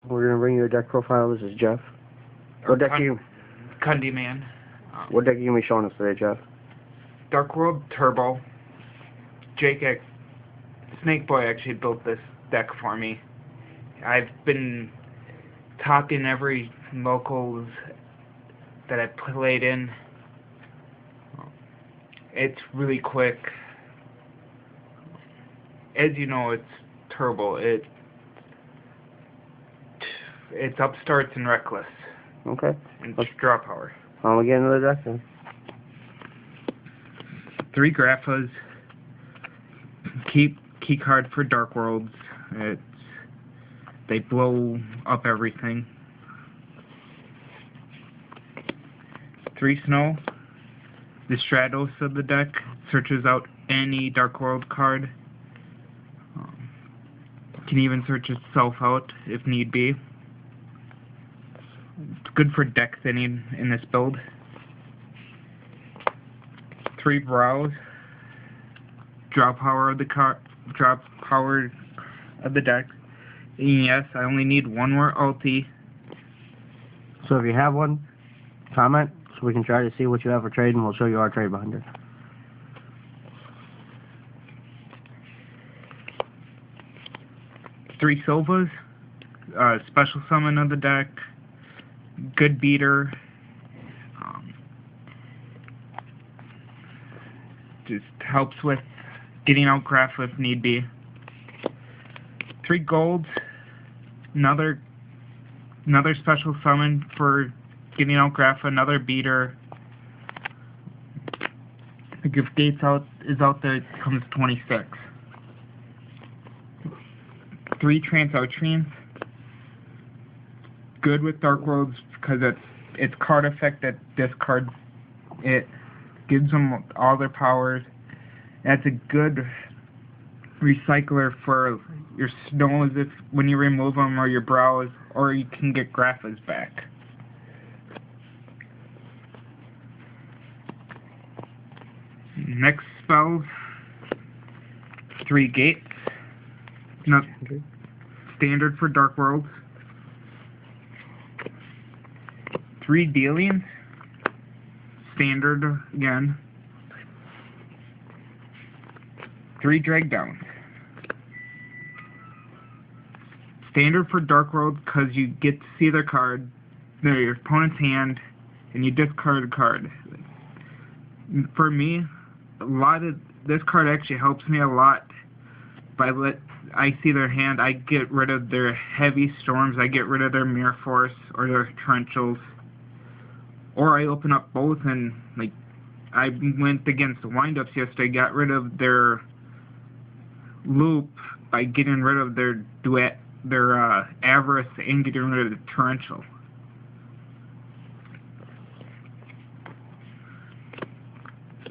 We're going to bring you a deck profile. This is Jeff. What deck are you... Kundy Man. What deck are you going to be showing us today, Jeff? Dark World Turbo. Snake Boy actually built this deck for me. I've been topping every locals that I played in. It's really quick. As you know, it's turbo. It's upstarts and reckless. Okay. And draw power. I'll get into the deck then. 3 Graphas. Key card for Dark Worlds. They blow up everything. 3 Snow. The Stratos of the deck searches out any Dark World card. Can even search itself out if need be. It's good for deck thinning in this build. 3 Browse. Draw power of the deck. And yes, I only need one more ulti. So if you have one, comment so we can try to see what you have for trade, and we'll show you our trade behind it. Three Sylvas, special summon of the deck, good beater, just helps with getting out Graph if need be. 3 golds, another special summon for getting out Graph, another beater. Like if Gates is out there, it comes 26. 3 Trance Archfiends. Good with Dark Worlds because it's card effect that discards it, gives them all their powers. That's a good recycler for your snows if when you remove them, or your brows, or you can get Graphas back. Next spells, 3 Gates. Not standard for Dark Worlds. 3 Dealings. Standard again. 3 Drag Downs. Standard for Dark World because you get to see their card, your opponent's hand, and you discard a card. For me, this card actually helps me a lot. I see their hand, I get rid of their heavy storms, I get rid of their Mirror Force or their Torrentials, or I open up both. And like I went against the windups yesterday, got rid of their loop by getting rid of their Avarice and getting rid of the Torrential.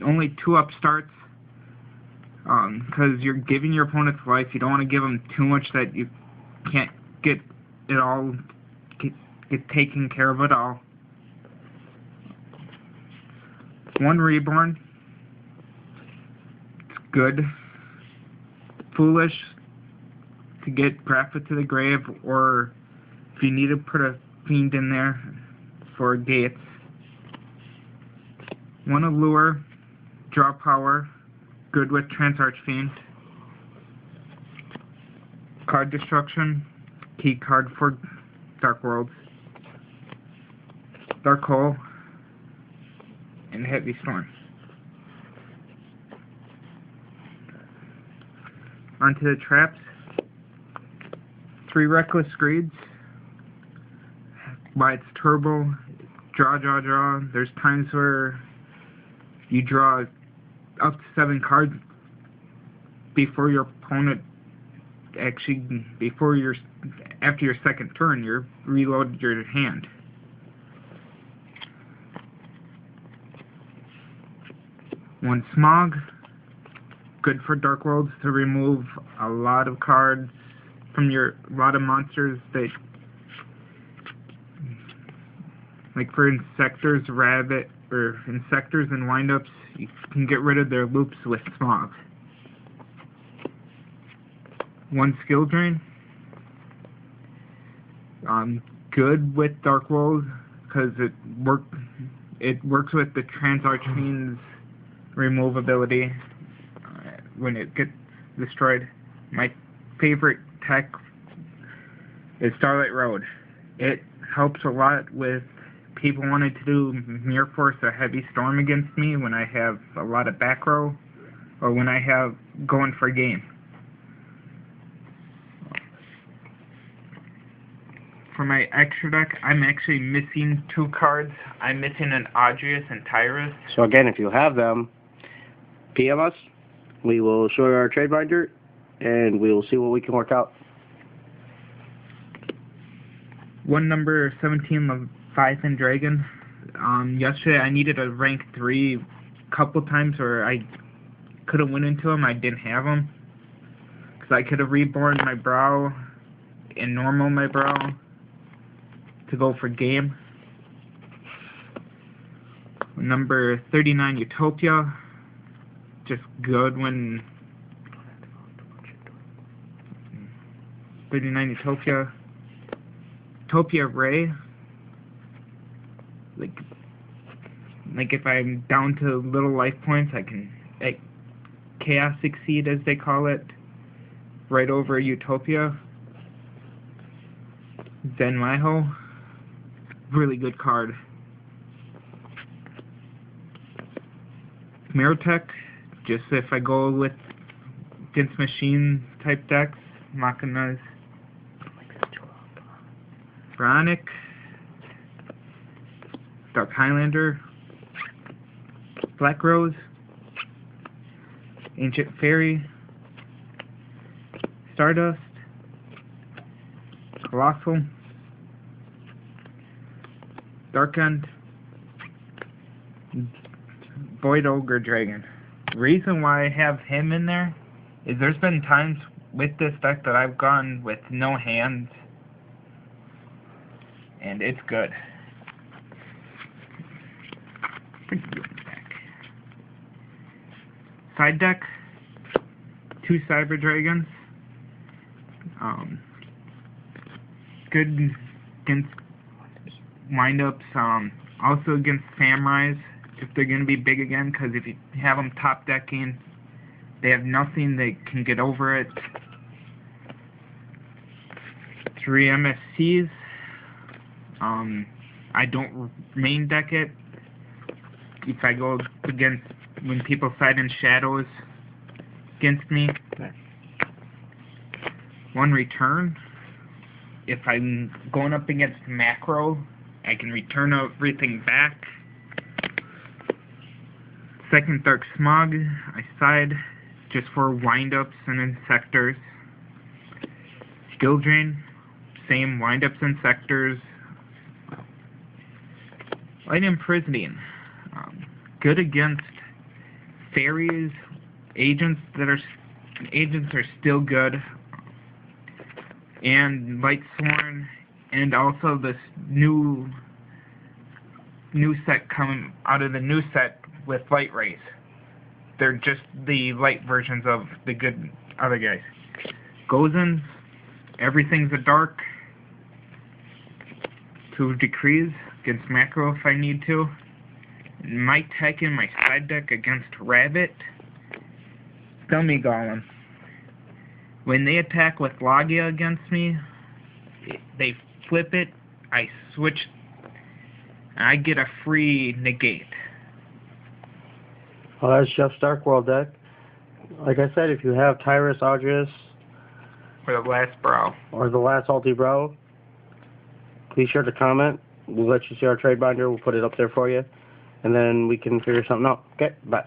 Only 2 upstarts. Because you're giving your opponent's life, you don't want to give them too much that you can't get it all, get taken care of it all. 1 Reborn. It's good. Foolish to get Grapha to the grave, or if you need to put a Fiend in there for Gates. 1 Allure. Draw power. Good with Trance Archfiend. Card Destruction. Key card for Dark Worlds. Dark Hole. And Heavy Storm. Onto the traps. 3 Reckless Screeds. Why it's turbo. Draw. There's times where you draw up to 7 cards before your opponent after your second turn, you're reloaded your hand. 1 Smog. Good for Dark Worlds to remove a lot of cards from a lot of monsters that, like for Insectors, Insectors and windups, you can get rid of their loops with Smog. 1 Skill Drain. Good with Dark World because it works with the Transarchfiend's removability when it gets destroyed. My favorite tech is Starlight Road. It helps a lot with people wanting to do Mirror Force or Heavy Storm against me when I have a lot of back row or when I have going for game. For my extra deck, I'm actually missing 2 cards. I'm missing an Audrius and Tyrus. So again, if you have them, PM us. We will show you our trade binder, and we will see what we can work out. One number 17 Leviathan Dragon. Yesterday I needed a rank 3 couple times where I couldn't win into him. I didn't have him. Because I could have reborn my brow and normal my brow to go for game. Number 39 Utopia. Just good when 39 Utopia. Utopia Ray. Like if I'm down to little life points, I can Chaos Succeed, as they call it, right over Utopia. Zen Maiho. Really good card. Mirrortech. Just if I go with against machine type decks, Machinas. Bronic. Dark Highlander. Black Rose. Ancient Fairy. Stardust. Colossal. Dark End. Void Ogre Dragon. The reason why I have him in there is there's been times with this deck that I've gone with no hands, and it's good. Side deck, 2 Cyber Dragons. Good against windups, also against Samurais, if they're going to be big again, because if you have them top decking, they have nothing, they can get over it. 3 MSCs. I don't main deck it. If I go against, when people side in shadows against me. 1 return. If I'm going up against macro, I can return everything back. 2nd Dark Smog, I side just for windups and insectors. Skill Drain, same windups and sectors. Light Imprisoning, good against fairies. Agents are still good, and Light Sworn, and also this new set coming out of the new set with Light Rays. They're just the light versions of the good other guys. Gozen, everything's a dark. 2 Decrees against macro if I need to. My tech in my side deck against Rabbit. Dummy Golem. When they attack with Logia against me, they flip it, I switch, and I get a free negate. Well, that's Jeff's Dark World deck. Like I said, if you have Tyrus, Audrius, For the last brow. or the last Ulti Bro, be sure to comment. We'll let you see our trade binder. We'll put it up there for you. And then we can figure something out. Okay, bye.